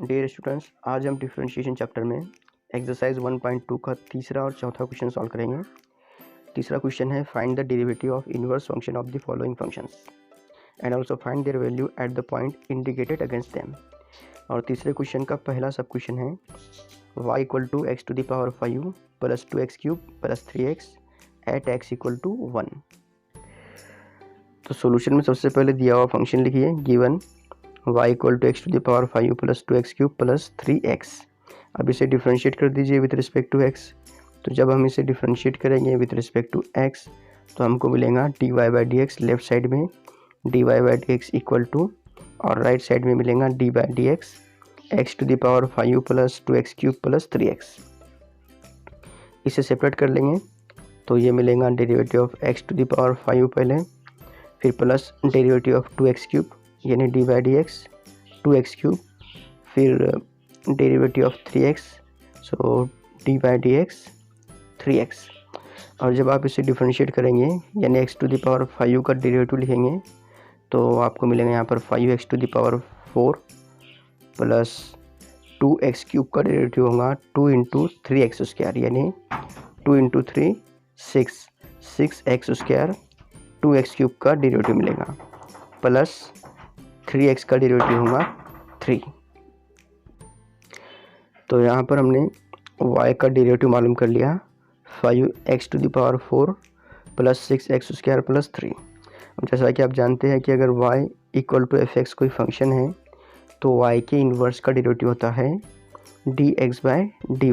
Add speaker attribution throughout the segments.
Speaker 1: Dear students, आज हम differentiation chapter में एक्सरसाइज 1.2 का तीसरा और चौथा क्वेश्चन सॉल्व करेंगे। तीसरा क्वेश्चन है find the derivative of inverse function of the following functions and also find their value at the point indicated against them. और तीसरे क्वेश्चन का पहला सब क्वेश्चन है y equal to x to the power 5 plus 2x cube plus 3x at x equal to 1। तो solution में सबसे पहले दिया हुआ फंक्शन लिखिए, given y equal to x to the power 5 plus 2x cube plus 3x। अब इसे differentiate कर दीजिए विथ रिस्पेक्ट टू x। तो जब हम इसे डिफ्रेंशिएट करेंगे विथ रिस्पेक्ट टू x तो हमको मिलेगा dy by d x, left side में dy by d x equal to, और राइट साइड में मिलेगा d by d x x to the power 5 plus 2x cube plus 3x। इसे separate कर लेंगे तो ये मिलेगा derivative of x to the power 5 पहले, फिर plus derivative of 2x cube यानी d by d x 2x cube, फिर derivative of 3x so d by d x 3x। और जब आप इसे डिफरेंशिएट करेंगे यानी x टू द पावर 5 का डेरिवेटिव लिखेंगे तो आपको मिलेगा यहाँ पर 5x to the power 4 plus 2x cube का डेरिवेटिव होगा 2 इंटू 3x स्क्वायर यानी 2 into 3 6x square 2x cube का डेरिवेटिव मिलेगा, प्लस 3x का डेरिवेटिव होगा 3। तो यहाँ पर हमने y का डेरिवेटिव मालूम कर लिया 5x to the power 4 plus 6x square plus 3। जैसा कि आप जानते हैं कि अगर y equal to f x कोई फंक्शन है तो y के इन्वर्स का डेरिवेटिव होता है dx बाय dy,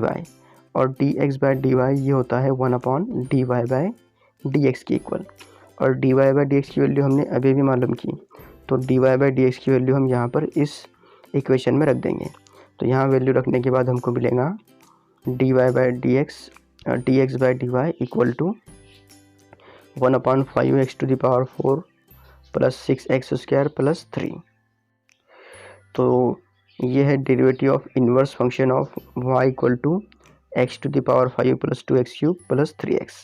Speaker 1: और dx बाय dy ये होता है 1 अपॉन dy बाय dx के इक्वल। और dy बाय dx की वैल्यू हमने अभी भी मालूम की, तो dy बाय dx की वैल्यू हम यहाँ पर इस इक्वेशन में रख देंगे। तो यहाँ वैल्यू रखने के बाद हमको मिलेगा dy by dx by dy equal to 1 upon 5x to the power 4 plus 6x square plus 3। तो ये है derivative of inverse function of y equal to x to the power 5 plus 2x cube plus 3x।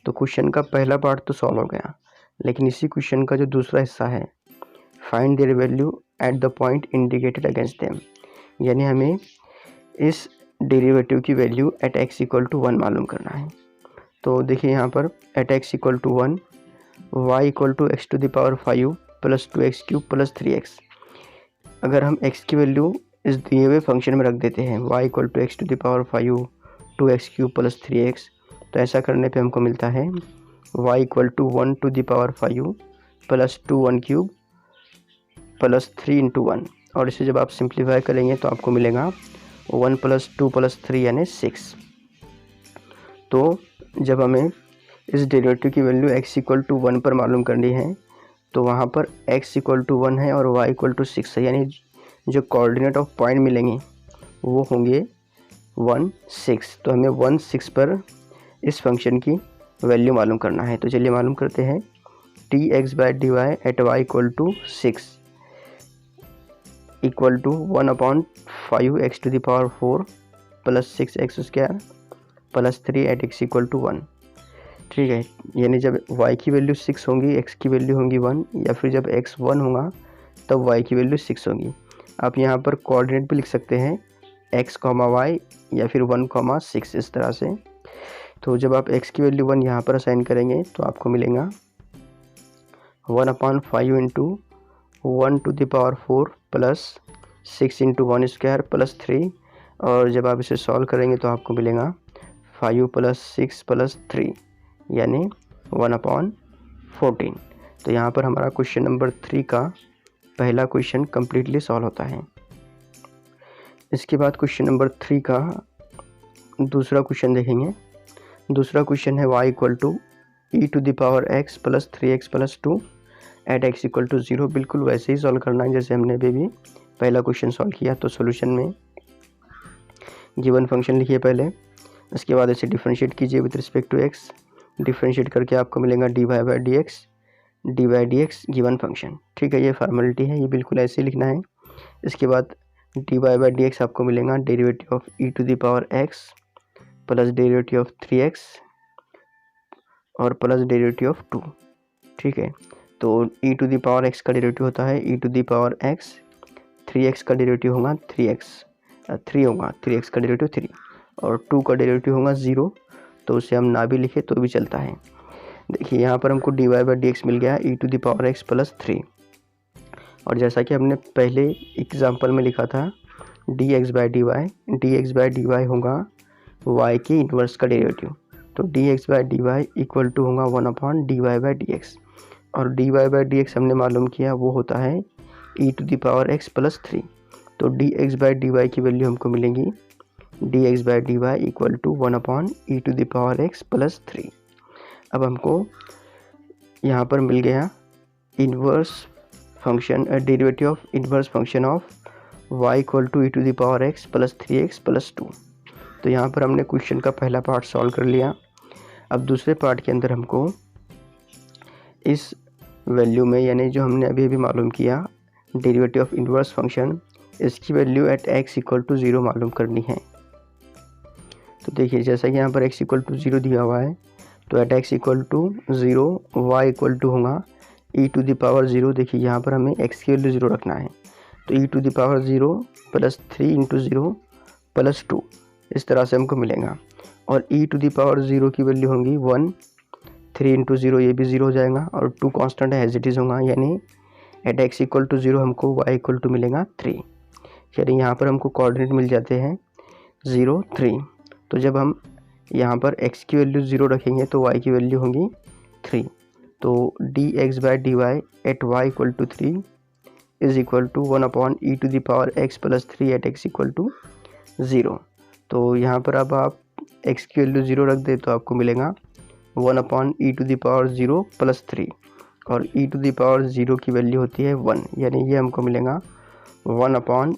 Speaker 1: तो question का पहला part तो solve हो गया, लेकिन इसी क्वेश्चन का जो दूसरा हिस्सा है find their value at the point indicated against them, यानी हमें इस डेरिवेटिव की value at x equal to 1 मालूम करना है। तो देखिए यहाँ पर at x equal to 1 y equal to x to the power 5 plus 2x cube plus 3x। अगर हम x की वैल्यू इस दिए हुए फंक्शन में रख देते हैं y equal to x to the power 5 2x cube plus 3x, तो ऐसा करने पे हमको मिलता है y equal to 1 to the power 5 plus 2 1 cube plus 3 into 1। और इसे जब आप सिंप्लीफाई करेंगे तो आपको मिलेगा 1 प्लस 2 प्लस 3 यानी 6। तो जब हमें इस डेरिवेटिव की वैल्यू x इक्वल टू 1 पर मालूम करनी है तो वहाँ पर x इक्वल टू 1 है और y इक्वल टू 6 है, यानी जो कोऑर्डिनेट ऑफ पॉइंट मिलेंगे वो होंगे 1 6। तो हमें 1 6 पर इस फंक्शन की वैल्यू मालूम करना है। तो चलिए मालूम करते हैं dx by d y at y equal to 6 equal to 1 upon 5x to the power 4 plus 6x square plus 3 at x equal to 1। ठीक है, यानी जब y की वैल्यू 6 होंगी x की वैल्यू होंगी 1, या फिर जब x 1 होगा तब y की वैल्यू 6 होगी। आप यहाँ पर कोऑर्डिनेट भी लिख सकते हैं x, y या फिर 1, 6 इस तरह से। तो जब आप x की वैल्यू 1 यहाँ पर असाइन करेंगे तो आपको मिलेगा 1 upon 5 into 1 to the power 4 plus 6 into 1 square plus 3। और जब आप इसे सॉल्व करेंगे तो आपको मिलेगा 5 प्लस 6 प्लस 3 यानी 1 अपॉन 14। तो यहाँ पर हमारा क्वेश्चन नंबर 3 का पहला क्वेश्चन कम्प्लीटली सॉल्व होता है। इसके बाद क्वेश्चन नंबर 3 का दूसरा क्वेश्चन देखेंगे। दूसरा क्वेश्चन है y equal to e to the power x plus 3x plus 2 at x equal to 0। बिल्कुल वैसे ही सॉल्व करना है जैसे हमने अभी भी पहला क्वेश्चन सॉल्व किया। तो सॉल्यूशन में गिवन फंक्शन लिखिए पहले, उसके बाद इसे डिफरेंशिएट कीजिए with respect to x। Differentiate करके आपको मिलेगा dy by d x given function. ठीक है, ये फॉर्मेलिटी है, ये बिल्कुल ऐसे लिखना है। इसके बाद dy बाई डी एक्स आपको मिलेगा derivative of e to the power x plus derivative of 3x और प्लस डेरिवेटिव ऑफ 2। ठीक है, तो e to the power x का डेरिवेटिव होता है e to the power x, 3x का डेरिवेटिव होगा 3x 3 होगा, 3x का डेरिवेटिव 3 और 2 का डेरिवेटिव होगा 0, तो उसे हम ना भी लिखे तो भी चलता है। देखिए यहाँ पर हमको dy/dx मिल गया e⁻x + 3 और जैसा कि हमने पहले एग्जाम्पल में लिखा था dx/dy होगा y के इन्वर्स का डेरिवेटिव, तो dx/dy = होगा 1/dy/dx और dy/dx हमने मालूम किया वो होता है e⁻x + 3, तो dx/dy की वैल्यू हमको मिलेगी dx/dy = 1/e⁻x + 3। अब हमको यहाँ पर मिल गया inverse function derivative of inverse function of y = e⁻x + 3x + 2। तो यहाँ पर हमने क्वेश्चन का पहला पार्ट सॉल्व कर लिया। अब दूसरे पार्ट के अंदर हमको इस वैल्यू में, यानी जो हमने अभी मालूम किया डेरिवेटिव ऑफ इन्वर्स फंक्शन, इसकी वैल्यू एट x = 0 मालूम करनी है। तो देखिए जैसा कि यहाँ पर x = 0 दिया हुआ है, तो एट x = 0 y = होगा e⁻0। देखिए यहाँ पर हमें x की वैल्यू 0 रखना है, तो e⁻0 + 3 × 0 + 2 इस तरह से हमको मिलेगा और e⁻0 की वैल्यू होगी 1, 3 × 0 ये भी 0 हो जाएगा और 2 कांस्टेंट है एज इट इज़ होगा, यानी एट x = 0 हमको y = मिलेगा 3, यानी यहाँ पर हमको कोऑर्डिनेट मिल जाते हैं 0, 3। तो जब हम यहाँ पर x की वैल्यू 0 रखेंगे तो y की वैल्यू होगी 3, तो dx/dy at y = 3 is equal to 1/e⁻x + 3 at x = 0। तो यहाँ पर अब आप x की वैल्यू 0 रख दे तो आपको मिलेगा 1/e⁻0 + 3 और e⁻0 की वैल्यू होती है 1, यानी ये हमको मिलेगा 1/1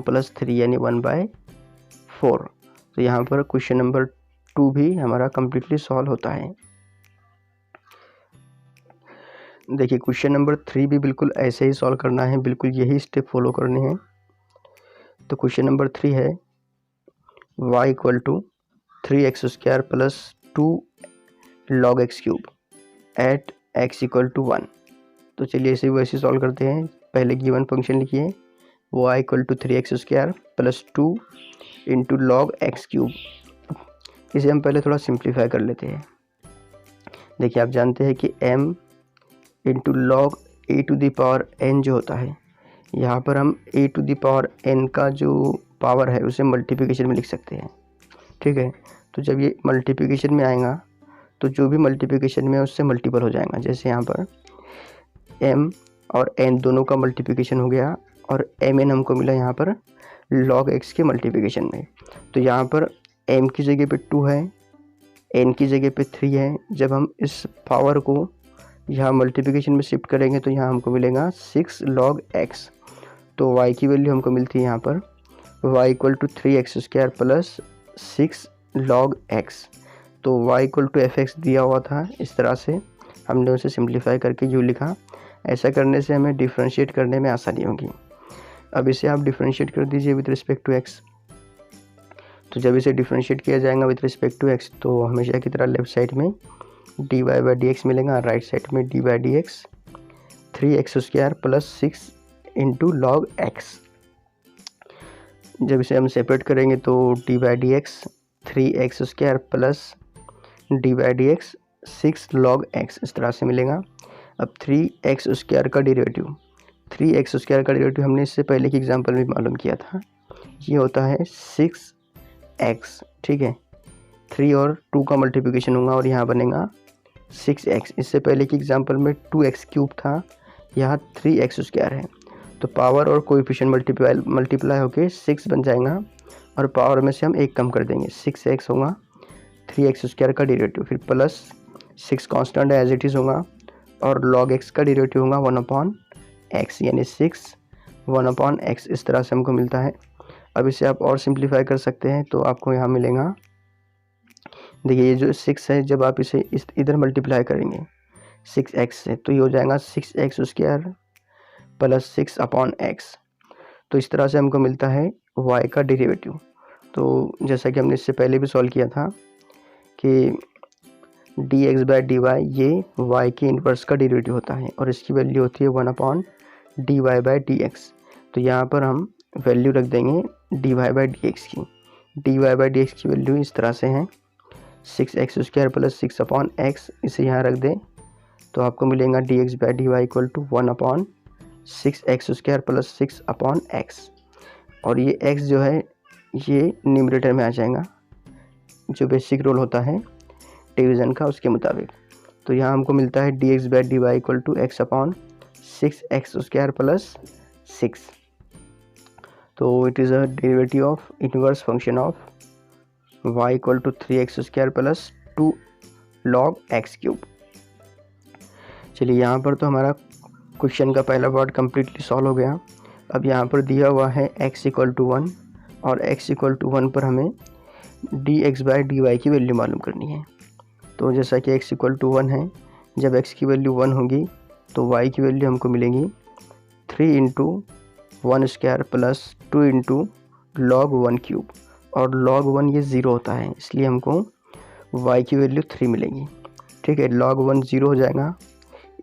Speaker 1: + 3 यानी 1/4। तो यहाँ पर क्वेश्चन नंबर 2 भी हमारा कम्प्लीटली सॉल्व होता है। देखिए क्वेश्चन नंबर 3 भी बिल्कुल ऐसे ही सॉल्व करना है, बिल्कुल यही स्टेप फॉलो करने हैं। तो क्वेश्चन नंबर 3 है y = 3x² + 2 log x³ eight x = 1। तो चलिए इसे वैसे सॉल्व करते हैं। पहले गिवन फंक्शन लिखिए y = 3x² + 2 × log x³। इसे हम पहले थोड़ा सिंप्लीफाई कर लेते हैं। देखिए आप जानते हैं कि m × log a⁴n जो होता है, यहाँ पर हम a⁴n का जो पावर है उसे मल्टीप्लिकेशन में लिख सकते हैं, ठीक है। तो जब ये मल्टीप्लिकेशन में आएगा तो जो भी मल्टीप्लिकेशन में है उससे मल्टीपल हो जाएगा। जैसे यहाँ पर m और n दोनों का मल्टीप्लिकेशन हो गया और mn हमको मिला यहाँ पर log x के मल्टीप्लिकेशन में। तो यहाँ पर m की जगह पे 2 है, n की जगह पे 3 है। जब हम इस पावर को यहाँ मल्टीप्लिकेशन में शिफ्ट करेंगे तो यहाँ हमको मिलेगा 6 log x। तो y की वैल्यू हमको मिलती है यहाँ पर y = 3x² + 6 log x। तो y = fx दिया हुआ था, इस तरह से हमने उसे सिंप्लीफाई करके जो लिखा, ऐसा करने से हमें डिफ्रेंशिएट करने में आसानी होगी। अब इसे आप डिफ्रेंशिएट कर दीजिए विद रिस्पेक्ट टू x। तो जब इसे डिफ्रेंशिएट किया जाएगा विद रिस्पेक्ट टू x तो हमेशा की तरह लेफ्ट साइड में dy/dx मिलेगा, राइट साइड में d/dx 3x² + 6 × log x। जब इसे हम सेपरेट करेंगे तो d/dx 3x² + d/dx 6 log x इस तरह से मिलेगा। अब 3x² का डेरिवेटिव, 3x² का डेरिवेटिव हमने इससे पहले के एग्जांपल में मालूम किया था, ये होता है 6x, ठीक है। 3 और 2 का मल्टीप्लिकेशन होगा और यहाँ बनेगा 6x। इससे पहले के एग्जांपल में 2x³ था, यहाँ 3x² है। तो पावर और कोएफिशिएंट मल्टीप्लाई होके 6 बन जाएगा और पावर में से हम 1 कम कर देंगे, 6x होगा 3x² का डेरिवेटिव, फिर plus 6 constant as it is होगा और log x का डेरिवेटिव होगा 1/x, यानी 6 1/x इस तरह से हमको मिलता है। अब इसे आप और सिंप्लीफाई कर सकते हैं तो आपको यहाँ मिलेगा, देखिए ये जो 6 है जब आप इसे इधर मल्टीप्लाई करेंगे 6x से तो ये हो जाएगा 6x² + 6/x। तो इस तरह से हमको मिलता है y का डेरिवेटिव। तो जैसा कि हमने इससे पहले भी सॉल्व किया था कि dx/dy ये y के इन्वर्स का डेरिवेटिव होता है और इसकी वैल्यू होती है 1/dy/dx। तो यहाँ पर हम वैल्यू रख देंगे d y by d x की। D y by d x की वैल्यू इस तरह से है 6x² प्लस 6/x, इसे यहाँ रख दें तो आपको मिलेगा d x by d y equal to 1/6x² plus 6/x। और ये x जो है ये न्यूमरेटर में आ जाएगा, जो बेसिक रूल होता है डिवीज़न का उसके मुताबिक। तो यहाँ हमको मिलता है d x by d y equal to x/6x² plus 6। तो it is a derivative of inverse function of y equal to 3x² plus 2 log x³। चलिए यहाँ पर तो हमारा क्वेश्चन का पहला पार्ट कम्प्लीटली सॉल्व हो गया। अब यहाँ पर दिया हुआ है x इक्वल टू 1 और x इक्वल टू 1 पर हमें d x by d y की वैल्यू मालूम करनी है। तो जैसा कि x इक्वल टू 1 है, जब x की वैल्यू 1 होगी तो y की वैल्यू हमको मिलेगी 3 इंटू 1² प्लस 2 इंटू log 1³ और log 1 ये 0 होता है, इसलिए हमको y की वैल्यू 3 मिलेगी। ठीक है, log 1 0 हो जाएगा,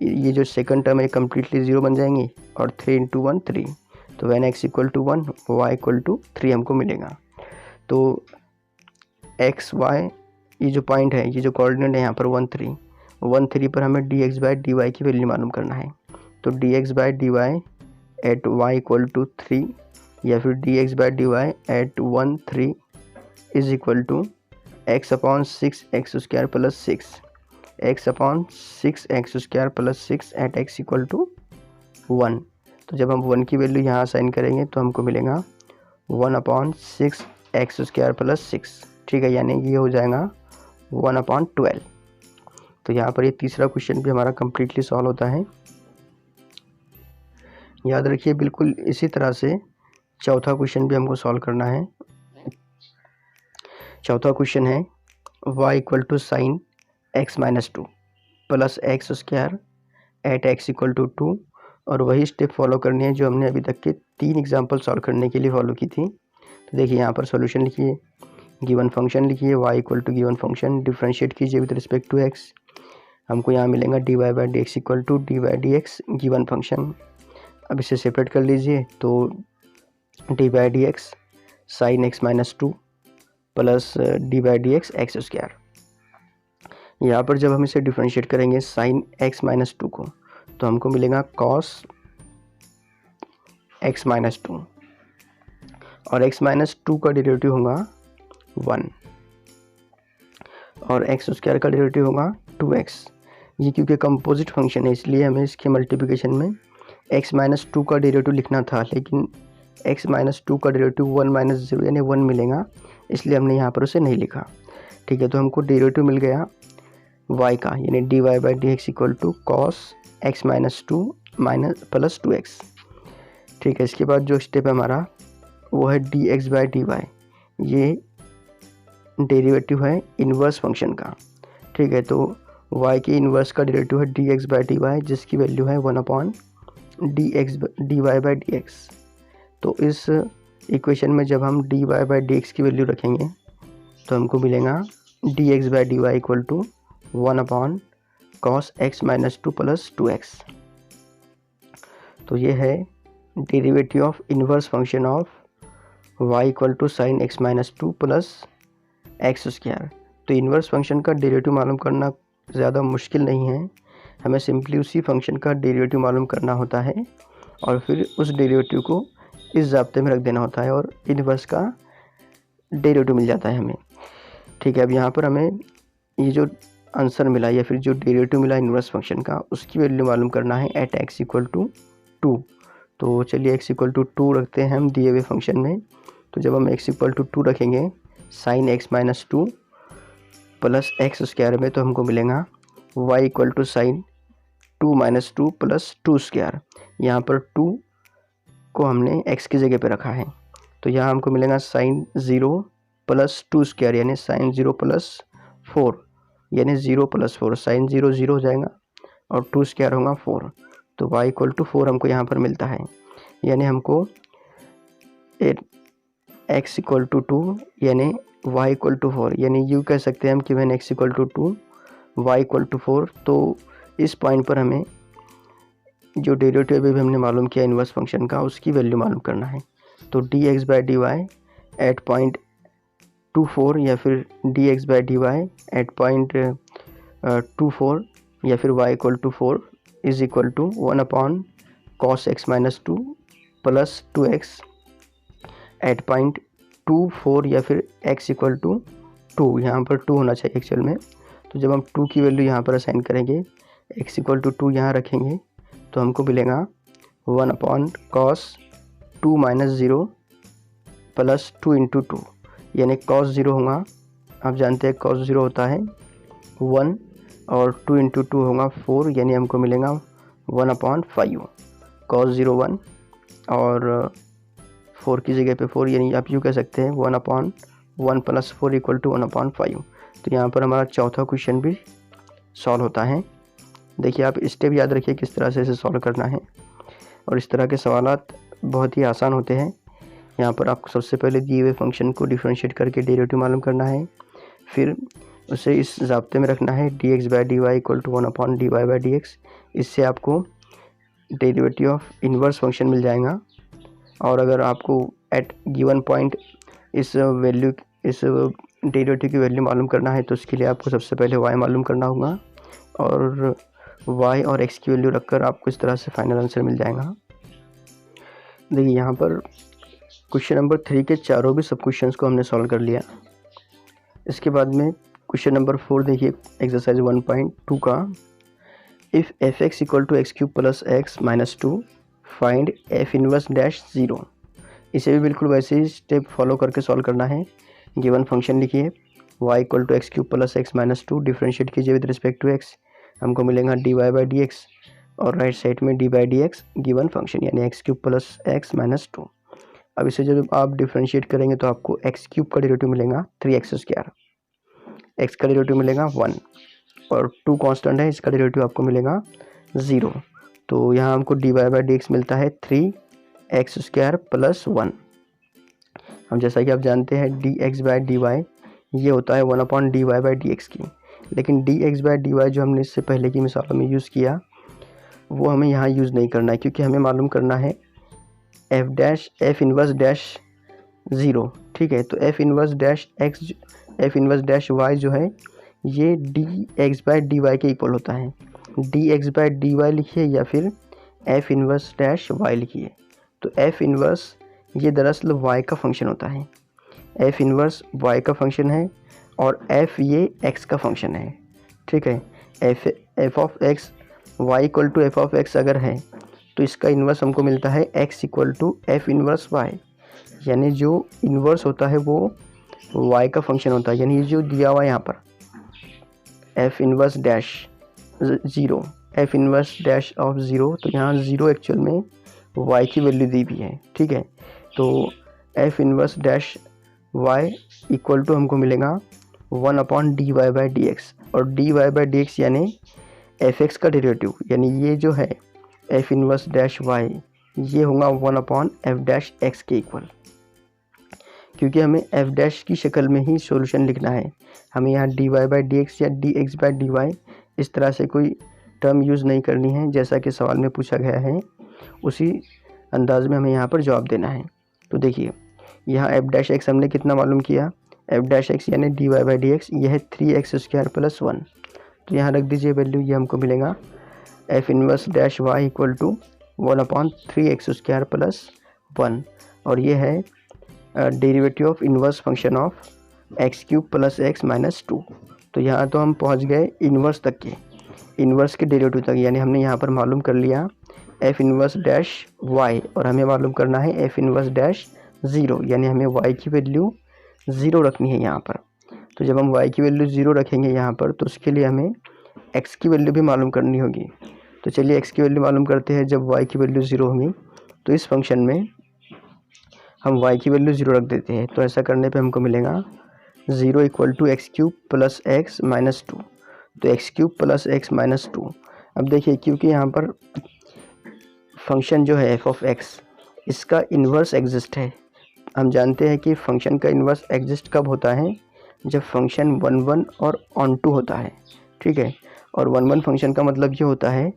Speaker 1: ये जो सेकंड टर्म है कम्प्लीटली 0 बन जाएंगी और 3 इंटू 1 3। तो when x equal to 1 y equal to 3 हमको मिलेगा। तो x y ये जो पॉइंट है, ये जो कोऑर्डिनेट है यहाँ पर 1 3 पर हमें d x by d y की वैल्यू मालूम करना है। तो d x by d y at y equal to 3 या फिर d x by d y at 1 3 is equal to x/6x² plus 6 x/6x² plus 6 at x equal to 1। तो जब हम 1 की वैल्यू यहाँ साइन करेंगे तो हमको मिलेगा 1/6x² प्लस 6। ठीक है, यानी ये हो जाएगा 1/12। तो यहाँ पर ये तीसरा क्वेश्चन भी हमारा कम्प्लीटली सॉल्व होता है। याद रखिए बिल्कुल इसी तरह से चौथा क्वेश्चन भी हमको सॉल्व करना है। चौथा क्वेश्चन है y equal to sine x-2 plus x² at x equal to 2 और वही स्टेप फॉलो करनी है जो हमने अभी तक के 3 एग्जाम्पल सॉल्व करने के लिए फॉलो की थी। तो देखिए यहाँ पर सॉल्यूशन लिखिए, गिवन फंक्शन लिखिए y equal to given function, differentiate कीजिए विद रिस्पेक्ट टू x। हमको यहाँ मिलेगा d y by d x equal to d y d x given function. अब इसे सेपरेट कर लीजिए तो d by d x sine x-2 plus d by d x x²। यहाँ पर जब हम इसे डिफरेंशिएट करेंगे साइन x-2 को तो हमको मिलेगा कॉस x-2 और x-2 का डेरिवेटिव होगा 1 और x² का डेरिवेटिव होगा 2x। ये क्योंकि कंपोजिट फंक्शन है इसलिए हमें इसके मल्टीप्लिकेशन में x-2 का डेरिवेटिव लिखना था, लेकिन x-2 का डेरिवेटिव 1 - 0 यानी 1 मिलेगा, इसलिए हमने यहाँ पर उसे नहीं लिखा। ठीक है, तो हमको डेरिवेटिव मिल गया y का, यानी d y by d x equal to cos x-2 plus 2x। ठीक है, इसके बाद जो स्टेप है हमारा वो है d x by d y, ये डेरिवेटिव है इन्वर्स फंक्शन का। ठीक है, तो y के इन्वर्स का डेरिवेटिव है d x by d y, जिसकी वैल्यू है 1/dy बाई डी एक्स। तो इस इक्वेशन में जब हम dy बाई डी एक्स की वैल्यू रखेंगे तो हमको मिलेगा d x by d y equal to 1/cos x-2 plus 2x। तो ये है derivative of inverse function of y equal to sine x-2 plus x²। तो इन्वर्स फंक्शन का डेरिवेटिव मालूम करना ज़्यादा मुश्किल नहीं है, हमें सिंपली उसी फंक्शन का डेरिवेटिव मालूम करना होता है और फिर उस डेरिवेटिव को इस ज़ाब्ते में रख देना होता है और इन्वर्स का डेरिवेटिव मिल जाता है हमें। ठीक है, अब यहाँ पर हमें ये जो आंसर मिला या फिर जो डेरिवेटिव मिला इन्वर्स फंक्शन का, उसकी वैल्यू मालूम करना है एट x इक्वल टू 2। तो चलिए x इक्वल टू 2 रखते हैं हम दिए हुए फंक्शन में। तो जब हम x इक्वल टू 2 रखेंगे साइन x-2 प्लस x² में, तो हमको मिलेगा y equal to sine 2 - 2 plus 2²। यहाँ पर 2 को हमने x की जगह पे रखा है, तो यहाँ हमको मिलेगा साइन 0 प्लस 2² यानी साइन 0 प्लस 4 यानी 0 प्लस 4, साइन 0 0 हो जाएगा और 2² होगा 4। तो y इक्वल टू 4 हमको यहाँ पर मिलता है, यानी हमको x इक्वल टू 2 यानी y इक्वल टू 4, यानी यूँ कह सकते हैं हम कि when x equal to 2 y equal to 4। तो इस पॉइंट पर हमें जो डेरिवेटिव अभी हमने मालूम किया इन्वर्स फंक्शन का, उसकी वैल्यू मालूम करना है। तो d x by d y at point 24 या फिर d x by d y at point 24 या फिर y equal to 4 is equal to 1 upon cos x minus 2 plus 2x at point 24 या फिर x इक्वल टू 2, यहाँ पर 2 होना चाहिए एक्चुअल में। तो जब हम 2 की वैल्यू यहाँ पर असाइन करेंगे, x इक्वल टू 2 यहाँ रखेंगे, तो हमको मिलेगा 1 upon cos 2 minus 0 plus 2 into 2, यानी कॉस 0 होगा, आप जानते हैं कॉस 0 होता है 1 और 2 इंटू 2 होगा 4, यानी हमको मिलेगा 1 अपॉन 5 कॉस 0 1 और 4 की जगह पे 4, यानी आप यूँ कह सकते हैं 1 upon 1 plus 4 equal to 1 upon 5। तो यहाँ पर हमारा चौथा क्वेश्चन भी सॉल्व होता है। देखिए आप स्टेप याद रखिए किस तरह से इसे सॉल्व करना है, और इस तरह के सवालात बहुत ही आसान होते हैं। यहाँ पर आपको सबसे पहले दिए हुए फंक्शन को डिफरेंशिएट करके डेरिवेटिव मालूम करना है, फिर उसे इस ज़ाब्ते में रखना है d x by d y equal to 1 upon d y by d x. इससे आपको डेरिवेटिव ऑफ इन्वर्स फंक्शन मिल जाएगा। और अगर आपको एट गिवन पॉइंट इस डेरिवेटिव की वैल्यू मालूम करना है, तो उसके लिए आपको सबसे पहले y मालूम करना होगा, और y और x की वैल्यू रखकर आपको इस तरह से फाइनल आंसर मिल जाएगा। देखिए यहाँ पर क्वेश्चन नंबर 3 के चारों भी सब क्वेश्चंस को हमने सॉल्व कर लिया। इसके बाद में क्वेश्चन नंबर 4 देखिए एक्सरसाइज 1.2 का, if f x equal to x cube plus x minus 2 find f inverse dash 0। इसे भी बिल्कुल वैसे ही स्टेप फॉलो करके सॉल्व करना है। गिवन फंक्शन लिखिए y equal to x cube plus x minus 2, differentiate कीजिए विद रिस्पेक्ट टू x, हमको मिलेगा d y by d x, और राइट साइड में d by d x given function यानी x cube plus x minus 2। अब इसे जब आप डिफ्रेंशिएट करेंगे तो आपको एक्स क्यूब का डेरिवेटिव मिलेगा 3x स्क्वायर, एक्स का डेरिवेटिव मिलेगा 1 और 2 कांस्टेंट है, इसका डेरिवेटिव आपको मिलेगा 0। तो यहाँ हमको d y by d x मिलता है 3x स्क्वायर प्लस 1। हम जैसा कि आप जानते हैं d x by d y ये होता है 1 upon d y by d x की, लेकिन d x by d y जो हमने इससे पहले की मिसालों में यूज़ किया वो हमें यहाँ यूज़ नहीं करना है, क्योंकि हमें मालूम करना है एफ इनवर्स डैश 0। ठीक है, तो f inverse dash x f inverse dash y जो है ये d x by d y के इक्वल होता है। D x by d y लिखिए या फिर एफ इनवर्स डैश वाई लिखिए। तो एफ इनवर्स ये दरअसल वाई का फंक्शन होता है, एफ इनवर्स वाई का फंक्शन है और एफ ये एक्स का फंक्शन है। ठीक है, f of x y equal to f of x अगर है तो इसका इन्वर्स हमको मिलता है x equal to f inverse y, यानी जो इन्वर्स होता है वो वाई का फंक्शन होता है। यानी ये जो दिया हुआ है यहाँ पर F inverse dash 0, F inverse dash of 0, तो यहाँ 0 एक्चुअल में वाई की वैल्यू दी भी है। ठीक है, तो f inverse dash y equal to हमको मिलेगा 1 upon d y by d x, और d y by d x यानी एफ एक्स का डेरिवेटिव, यानी ये जो है एफ इनवर्स डैश वाई ये होगा 1 अपॉन एफ डैश एक्स के इक्वल। क्योंकि हमें एफ डैश की शक्ल में ही सॉल्यूशन लिखना है, हमें यहाँ d y by d x या d x by d y इस तरह से कोई टर्म यूज़ नहीं करनी है। जैसा कि सवाल में पूछा गया है उसी अंदाज में हमें यहाँ पर जवाब देना है। तो देखिए यहाँ एफ डैश एक्स हमने कितना मालूम किया, एफ डैश एक्स यानी d y by d x यह है 3x स्क्वायर प्लस 1। तो यहाँ रख दीजिए वैल्यू, ये हमको मिलेगा f inverse dash y equal to 1 upon 3x square plus 1, और ये है derivative of inverse function of x cube plus x minus 2। तो यहाँ तो हम पहुँच गए इन्वर्स तक के, इन्वर्स के डेरिवेटिव तक, यानी हमने यहाँ पर मालूम कर लिया एफ इनवर्स डैश वाई, और हमें मालूम करना है एफ इनवर्स डैश 0, यानी हमें y की वैल्यू 0 रखनी है यहाँ पर। तो जब हम y की वैल्यू 0 रखेंगे यहाँ पर तो उसके लिए हमें x की वैल्यू भी मालूम करनी होगी। तो चलिए x की वैल्यू मालूम करते हैं। जब y की वैल्यू 0 होगी तो इस फंक्शन में हम y की वैल्यू 0 रख देते हैं। तो ऐसा करने पे हमको मिलेगा 0 equal to x cube plus x minus 2। तो x cube plus x minus 2। अब देखिए क्योंकि यहाँ पर फंक्शन जो है एफ ऑफ एक्स इसका इन्वर्स एग्जिस्ट है, हम जानते हैं कि फंक्शन का इन्वर्स एग्जिस्ट कब होता है, जब फंक्शन 1 और ऑन टू होता है। ठीक है, और 1 फंक्शन का मतलब ये होता है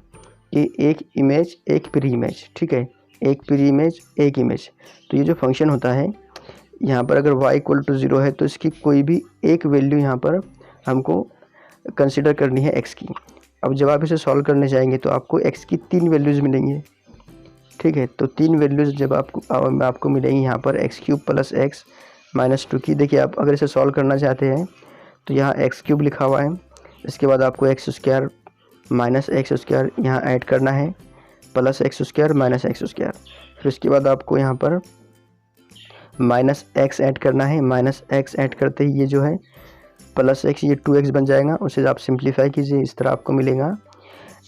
Speaker 1: कि एक इमेज एक प्री इमेज। ठीक है, एक प्री इमेज एक इमेज। तो ये जो फंक्शन होता है यहाँ पर अगर y इक्वल टू 0 है तो इसकी कोई भी एक वैल्यू यहाँ पर हमको कंसिडर करनी है x की। अब जब आप इसे सॉल्व करने जाएंगे तो आपको x की 3 वैल्यूज़ मिलेंगी, ठीक है। तो 3 वैल्यूज़ जब आपको मिलेंगी यहाँ पर x³ प्लस x माइनस 2 की। देखिए आप अगर इसे सॉल्व करना चाहते हैं तो यहाँ x³ लिखा हुआ है, इसके बाद आपको x² माइनस x² यहाँ ऐड करना है प्लस x² माइनस x²। फिर उसके बाद आपको यहाँ पर माइनस x ऐड करना है। माइनस x ऐड करते ही ये जो है प्लस x, ये 2x बन जाएगा। उसे आप सिंप्लीफाई कीजिए, इस तरह आपको मिलेगा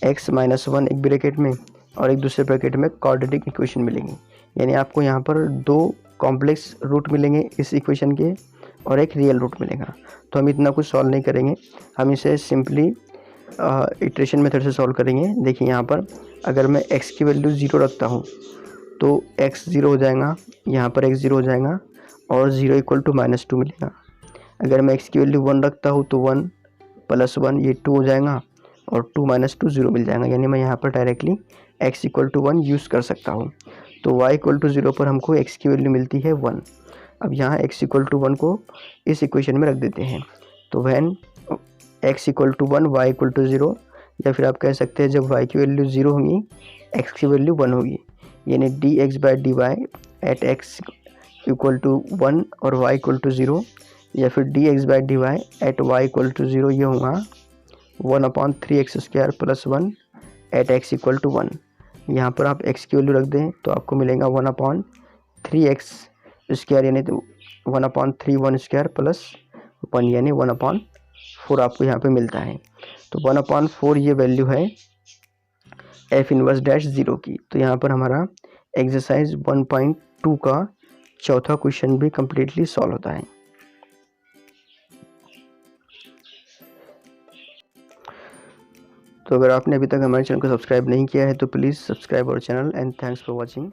Speaker 1: x माइनस 1 एक ब्रैकेट में और एक दूसरे ब्रैकेट में क्वाड्रेटिक इक्वेशन मिलेंगी। यानी आपको यहाँ पर 2 कॉम्प्लेक्स रूट मिलेंगे इस इक्वेशन के और एक रियल रूट मिलेगा। तो हम इतना कुछ सॉल्व नहीं करेंगे, हम इसे सिंपली इटरेशन मेथड से सॉल्व करेंगे। देखिए यहाँ पर अगर मैं x की वैल्यू 0 रखता हूँ तो x 0 हो जाएगा, यहाँ पर x 0 हो जाएगा और 0 इक्वल टू माइनस 2 मिलेगा। अगर मैं x की वैल्यू 1 रखता हूँ तो 1 प्लस 1 ये 2 हो जाएगा और 2 माइनस 2 0 मिल जाएगा। यानी मैं यहाँ पर directly x equal to 1 use कर सकता हूँ। तो y इक्वल टू 0 पर हमको x की वैल्यू मिलती है 1। अब यहाँ x इक्वल टू 1 को इस इक्वेशन में रख देते हैं। तो when x equal to 1 y equal to 0, या फिर आप कह सकते हैं जब y की वैल्यू 0 होगी x की वैल्यू 1 होगी, यानी dx by d y at x equal to 1 और y इक्वल टू 0, या फिर dx by d y at y equal to 0 ये होगा 1/3x² plus 1 at x equal to 1। यहाँ पर आप x की वैल्यू रख दें तो आपको मिलेगा 1/3x² यानी 1/3 1² प्लस 1 यानी 1/4 आपको यहाँ पे मिलता है। तो 1/4 ये वैल्यू है f इनवर्स डैश 0 की। तो यहाँ पर हमारा एक्सरसाइज 1.2 का चौथा क्वेश्चन भी कम्प्लीटली सॉल्व होता है। तो अगर आपने अभी तक हमारे चैनल को सब्सक्राइब नहीं किया है तो please subscribe our channel and thanks for watching.